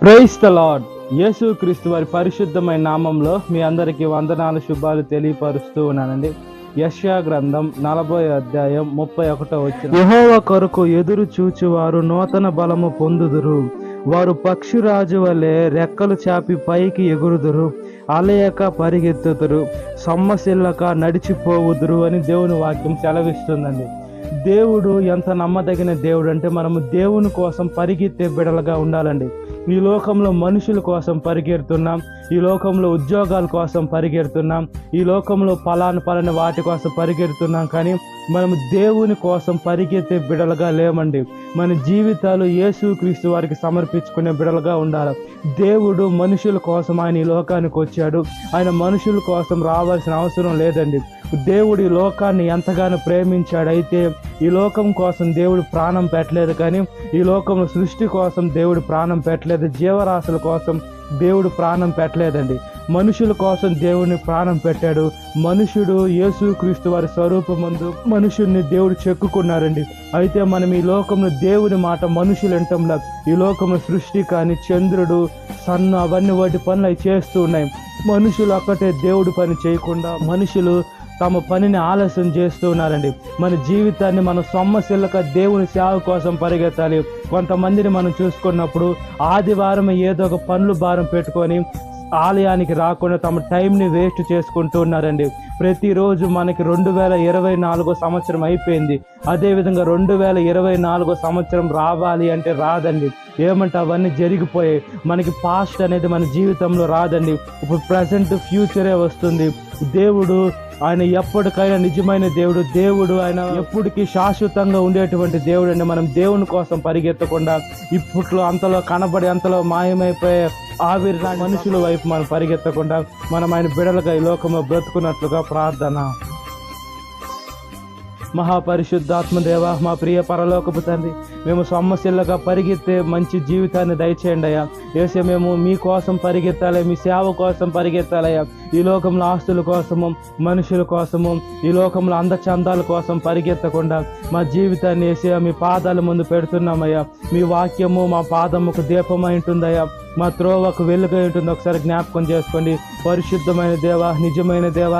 Praise the lord. యేసు క్రీస్తు వారి పరిశుద్ధమైన నామంలో మీ అందరికీ వందనాలు, శుభాలు తెలియపరుస్తూ ఉన్నానండి. యెషయా గ్రంథం 40వ అధ్యాయం 31వ వచనం. యెహోవా కొరకు ఎదురు చూచువారు నూతన బలము పొందుదురు, వారు పక్షిరాజు వలె రెక్కలు చాపి పైకి ఎగురుదురు, అలయక పరిగెత్తుదురు, సొమ్మసిల్లక నడిచిపోవుదురు అని దేవుని వాక్యం సెలవిస్తుందండి. దేవుడు ఎంత నమ్మదగిన దేవుడు అంటే మనము దేవుని కోసం పరిగెత్తే బిడలుగా ఉండాలండి. ఈ లోకంలో మనుషుల కోసం పరిగెడుతున్నాం, ఈ లోకంలో ఉద్యోగాల కోసం పరిగెడుతున్నాం, ఈ లోకంలో పలాని వాటి కోసం పరిగెడుతున్నాం, కానీ మనము దేవుని కోసం పరిగెత్తే బిడలుగా లేమండి. మన జీవితాలు యేసుక్రీస్తు వారికి సమర్పించుకునే బిడలుగా ఉండాలి. దేవుడు మనుషుల కోసం ఆయన ఈ లోకానికి వచ్చాడు. ఆయన మనుషుల కోసం రావాల్సిన అవసరం లేదండి. దేవుడు ఈ లోకాన్ని ఎంతగానో ప్రేమించాడు. అయితే ఈ లోకం కోసం దేవుడు ప్రాణం పెట్టలేదు, కానీ ఈ లోకంలో సృష్టి కోసం దేవుడు ప్రాణం పెట్టలేదు, జీవరాశుల కోసం దేవుడు ప్రాణం పెట్టలేదండి. మనుషుల కోసం దేవుడిని ప్రాణం పెట్టాడు. మనుషుడు యేసుక్రీస్తు వారి స్వరూపమందు మనుషుడిని దేవుడు చెక్కుకున్నారండి. అయితే మనం ఈ లోకంలో దేవుని మాట మనుషులు వింటంలా, ఈ లోకంలో సృష్టి కానీ చంద్రుడు, సన్ను అవన్నీ వాటి పనులు అవి చేస్తూ ఉన్నాయి. మనుషులు ఒక్కటే దేవుడి పని చేయకుండా మనుషులు తమ పనిని ఆలస్యం చేస్తూ ఉన్నారండి. మన జీవితాన్ని మనం సొమ్మసిల్లక దేవుని సేవ కోసం పరిగెత్తాలి. కొంతమందిని మనం చూసుకున్నప్పుడు ఆదివారం ఏదో ఒక పనులు భారం పెట్టుకొని ఆలయానికి రాకుండా తమ టైంని వేస్ట్ చేసుకుంటూ ఉన్నారండి. ప్రతిరోజు మనకి 2024 సంవత్సరం అయిపోయింది. అదేవిధంగా 2024 సంవత్సరం రావాలి అంటే రాదండి. ఏమంటే అవన్నీ జరిగిపోయాయి. మనకి పాస్ట్ అనేది మన జీవితంలో రాదండి. ఇప్పుడు ప్రజెంట్ ఫ్యూచరే వస్తుంది. దేవుడు ఆయన ఎప్పటికైనా నిజమైన దేవుడు. దేవుడు ఆయన ఎప్పటికీ శాశ్వతంగా ఉండేటువంటి దేవుడు అండి. మనం దేవుని కోసం పరిగెత్తకుండా ఇప్పట్లో అంతలో కనబడి అంతలో మాయమైపోయే ఆవిరి మనుషుల వైపు మనం పరిగెత్తకుండా మనం ఆయన బిడలుగా ఈ లోకంలో బ్రతుకున్నట్లుగా ప్రార్థన. మహాపరిశుద్ధాత్మదేవ, మా ప్రియ పరలోకపు తండ్రి, మేము సొమ్మసిల్లగా పరిగెత్తే మంచి జీవితాన్ని దయచేయండి అయ్యా. యేసే మేము మీ కోసం పరిగెత్తాలి, మీ సేవ కోసం పరిగెత్తాలయ్యా. ఈ లోకంలో ఆస్తుల కోసము, మనుషుల కోసము, ఈ లోకంలో అందచందాల కోసం పరిగెత్తకుండా మా జీవితాన్ని యేసే మీ పాదాల ముందు పెడుతున్నామయ్యా. మీ వాక్యము మా పాదముకు దీపమై ఉంటుందయ్యా, మా త్రోవకు వెలుగై ఉంటుంది. ఒకసారి జ్ఞాపకం చేసుకోండి. పరిశుద్ధమైన దేవ, నిజమైన దేవ,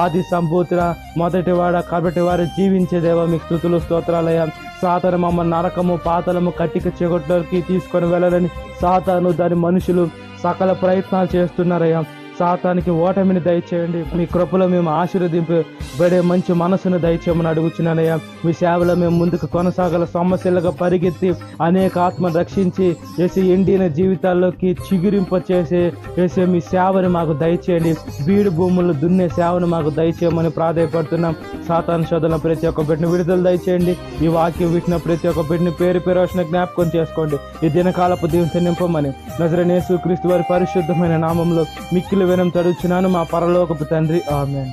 ఆది సంభూతుల మొదటివాడ కబటివారు జీవించే దేవ, మీకు స్తుతులు స్తోత్రాలయ్యా. సాతాను మమ్మల్ని నరకము పాతాళము కట్టిక చెగొట్టలోకి తీసుకొని వెళ్ళాలని సాతాను దాని మనుషులు సకల ప్రయత్నాలు చేస్తున్నారయ్యా. సాతానికి ఓటమిని దయచేయండి. మీ కృపలో మేము ఆశీర్వదింపబడే మంచి మనసును దయచేయమని అడుగుచున్నానయ్యా. మీ సేవలో మేము ముందుకు కొనసాగల సమస్యలుగా పరిగెత్తి అనేక ఆత్మను రక్షించి వేసే ఎండిన జీవితాల్లోకి చిగురింపచేసే వేసే మీ సేవను మాకు దయచేయండి. బీడు భూములు దున్నే సేవను మాకు దయచేయమని ప్రాధాయపడుతున్నాం. సాతాను శోధన ప్రతి ఒక్క బిడ్డను విడుదల దయచేయండి. ఈ వాక్యం వింటున్న ప్రతి ఒక్క బిడ్డని పేరు పేరు జ్ఞాపకం చేసుకోండి. ఈ దినకాలపు దీవెన నింపమని నజరేయుడైన యేసుక్రీస్తు వారి పరిశుద్ధమైన నామంలో మిక్కిలి వినం తడుచున్నాను మా పరలోకపు తండ్రి. Amen.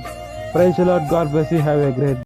Praise the Lord. God bless you. Have a great